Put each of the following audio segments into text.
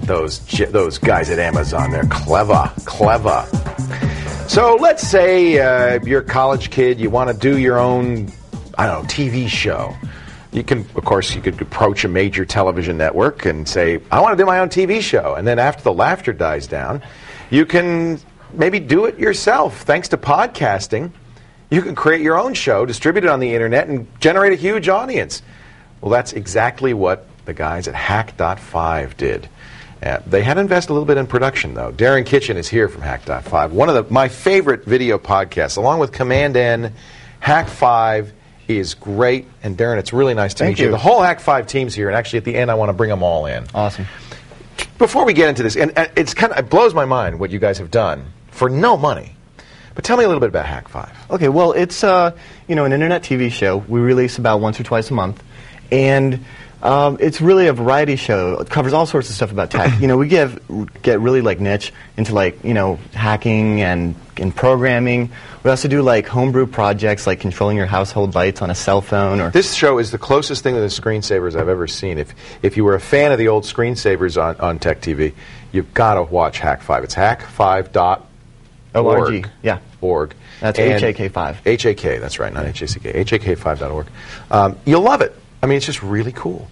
Those guys at Amazon, they're clever. So let's say you're a college kid, you want to do your own, I don't know, TV show. You could approach a major television network and say, I want to do my own TV show. And then after the laughter dies down, you can maybe do it yourself. Thanks to podcasting, you can create your own show, distribute it on the internet, and generate a huge audience. Well, that's exactly what the guys at Hack.5 did. They had to invest a little bit in production, though. Darren Kitchen is here from Hack.5. One of my favorite video podcasts, along with Command N, Hack5 is great. And Darren, it's really nice to meet you. The whole Hack5 team's here, and actually at the end I want to bring them all in. Awesome. Before we get into this, and it blows my mind what you guys have done for no money. But tell me a little bit about Hack5. Okay, well, it's an internet TV show. We release about once or twice a month, and it's really a variety show. It covers all sorts of stuff about tech. We get really niche into hacking and programming. We also do homebrew projects like controlling your household lights on a cell phone. This show is the closest thing to the screensavers I've ever seen. If you were a fan of the old screensavers on Tech TV, you've got to watch Hack5. It's hack5.org. Yeah. Org. That's HAK5. HAK, that's right, not HACK. HAK5.org. You'll love it. I mean, it's just really cool.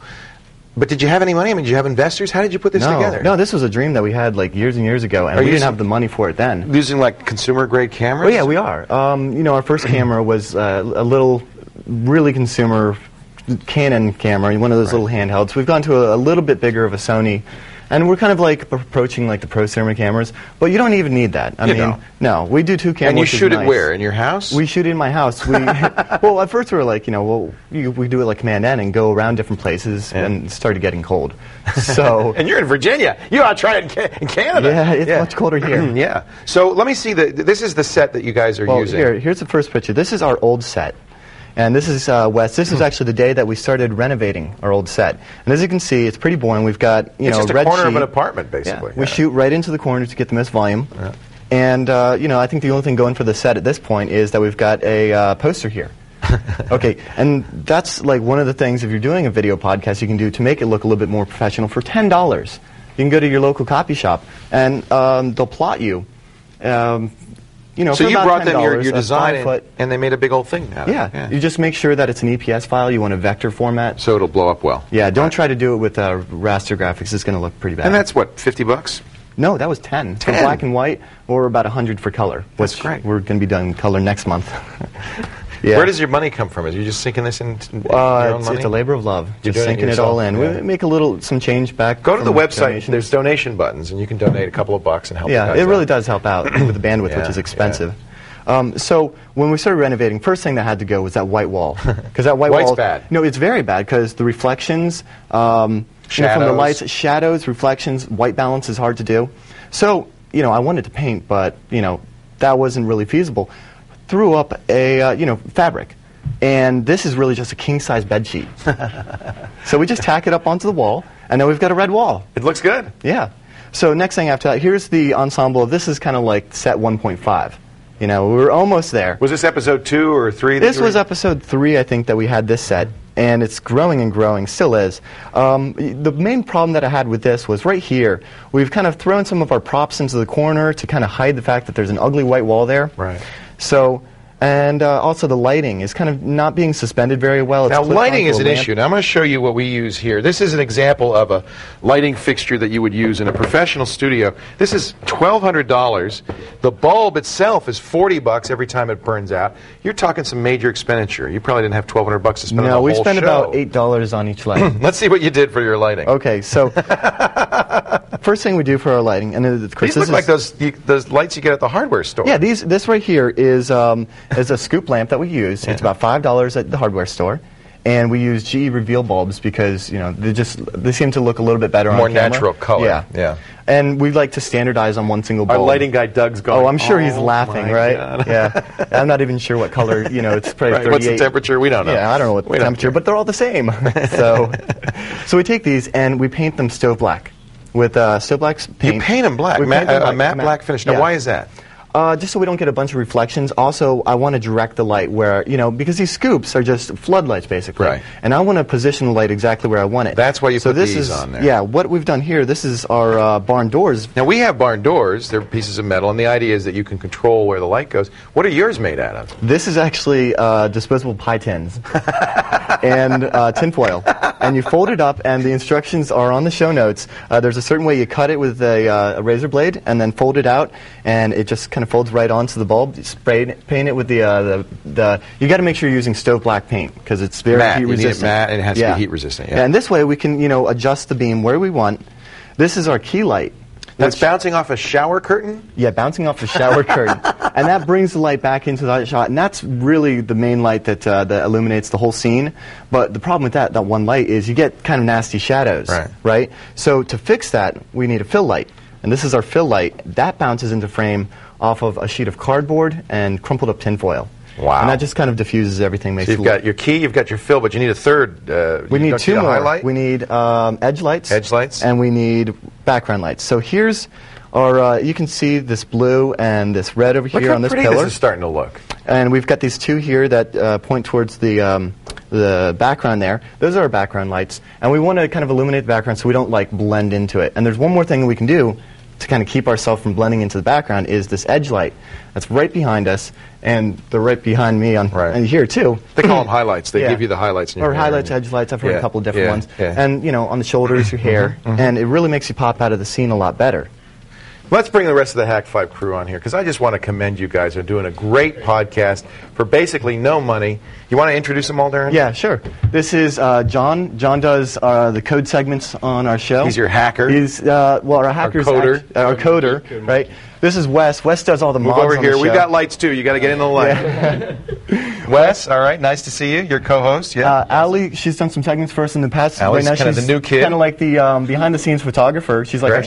But did you have any money? I mean, did you have investors? How did you put this together? No, this was a dream that we had years and years ago, and we didn't have the money for it then. Using consumer-grade cameras? Oh, yeah, we are. Our first camera was a little, really consumer Canon camera, one of those little handhelds. We've gone to a little bit bigger of a Sony. And we're kind of approaching the pro cinema cameras, but you don't even need that. I mean, no, we do 2 cameras. And you shoot it where? In your house? We shoot it in my house. Well, at first we were we do it like Command N and go around different places, and it started getting cold. So and you're in Virginia. You ought to try it in Canada. Yeah, it's much colder here. Yeah. So let me see this is the set that you guys are using. Here's the first picture. This is our old set. And this is Wes. This is actually the day that we started renovating our old set. And as you can see, it's pretty boring. We've got it's just a red corner sheet. of an apartment, basically. Yeah. We shoot right into the corner to get the most volume. Yeah. And I think the only thing going for the set at this point is that we've got a poster here. Okay, and that's one of the things if you're doing a video podcast you can do to make it look a little bit more professional. For $10, you can go to your local copy shop and they'll plot you. So you brought them your design and they made a big old thing out of it. Yeah, you just make sure that it's an EPS file. You want a vector format. So it'll blow up well. Yeah, don't try to do it with raster graphics. It's going to look pretty bad. And that's what, $50? No, that was 10 for black and white, or about 100 for color. That's great. We're going to be done color next month. Yeah. Where does your money come from? Are you just sinking this in your own money? It's a labor of love. Just sinking it all in. Yeah. We make some change back. Go to the website. Donations. There's donation buttons, and you can donate a couple of bucks and help. Yeah, it really does help out with the bandwidth, which is expensive. So when we started renovating, first thing that had to go was that white wall, because that white White's wall. bad. No, it's very bad because the reflections, from the lights, shadows, reflections, white balance is hard to do. So I wanted to paint, but that wasn't really feasible. Threw up a fabric, and this is really just a king-size bed sheet. So we just tack it up onto the wall, and then we've got a red wall. It looks good. Yeah. So next thing after that, here's the ensemble. This is kind of like set 1.5. We were almost there. Was this episode 2 or 3? This was episode 3, I think, that we had this set. And it's growing and growing, still is. The main problem that I had with this was right here. We've kind of thrown some of our props into the corner to kind of hide the fact that there's an ugly white wall there. Right. So, and also the lighting is kind of not being suspended very well. It's now, lighting is an issue. Now, I'm going to show you what we use here. This is an example of a lighting fixture that you would use in a professional studio. This is $1,200. The bulb itself is $40 every time it burns out. You're talking some major expenditure. You probably didn't have $1,200 to spend on the whole show. No, we spent about $8 on each light. Let's see what you did for your lighting. Okay, so first thing we do for our lighting, and these look like those lights you get at the hardware store. Yeah, this right here is a scoop lamp that we use. It's about $5 at the hardware store, and we use GE Reveal bulbs because they seem to look a little bit better more on camera. Natural color. Yeah. And we like to standardize on one single bulb. Our lighting guy Doug's going. Oh, I'm sure he's laughing, right? God. Yeah. I'm not even sure what color. It's probably 38. What's the temperature? We don't know. Yeah, I don't know what the temperature, but they're all the same. So we take these and we paint them stove black with stove black paint. You paint them black. A matte black finish. Now, why is that? Just so we don't get a bunch of reflections. Also, I want to direct the light where, because these scoops are just floodlights, basically. Right. And I want to position the light exactly where I want it. That's why you put these on there. Yeah, what we've done here, this is our barn doors. Now, we have barn doors. They're pieces of metal, and the idea is that you can control where the light goes. What are yours made out of? This is actually disposable pie tins and tinfoil. And you fold it up, and the instructions are on the show notes. There's a certain way you cut it with a razor blade, and then fold it out, and it just kind of folds right onto the bulb. You paint it with you got to make sure you're using stove black paint because it's very heat resistant. You need it matte, and it has to be heat resistant. Yeah. And this way we can adjust the beam where we want. This is our key light. That's bouncing off a shower curtain? Yeah, bouncing off a shower curtain. And that brings the light back into the shot. And that's really the main light that illuminates the whole scene. But the problem with that one light is you get kind of nasty shadows. Right? So to fix that, we need a fill light. And this is our fill light. That bounces into frame off of a sheet of cardboard and crumpled up tinfoil. Wow. And that just kind of diffuses everything. So you've got your key, you've got your fill, but you need a third. We need two more. Highlight? We need edge lights. Edge lights. And we need background lights. So here's our, you can see this blue and this red over here on this pillar. Look how pretty this is starting to look. And we've got these two here that point towards the background there. Those are our background lights. And we want to kind of illuminate the background so we don't blend into it. And there's one more thing we can do to kind of keep ourselves from blending into the background is this edge light that's right behind us, and they're right behind me and here too. They call them highlights. They give you the highlights in your hair. Or highlights, edge lights. I've heard a couple of different ones. Yeah. And on the shoulders, your hair, and it really makes you pop out of the scene a lot better. Let's bring the rest of the Hack 5 crew on here, because I just want to commend you guys. You're doing a great podcast for basically no money. You want to introduce them all, Darren? Yeah, sure. This is John. John does the code segments on our show. He's your hacker. He's, our hacker's our coder. Our coder, right? This is Wes. Wes does all the mods over on here. the show. We got lights, too. You got to get in the light. Wes, all right. Nice to see you. Your co-host, yeah. Allie, she's done some segments for us in the past. Allie's right now kind of the new kid. Kind of like the behind-the-scenes photographer. She's like our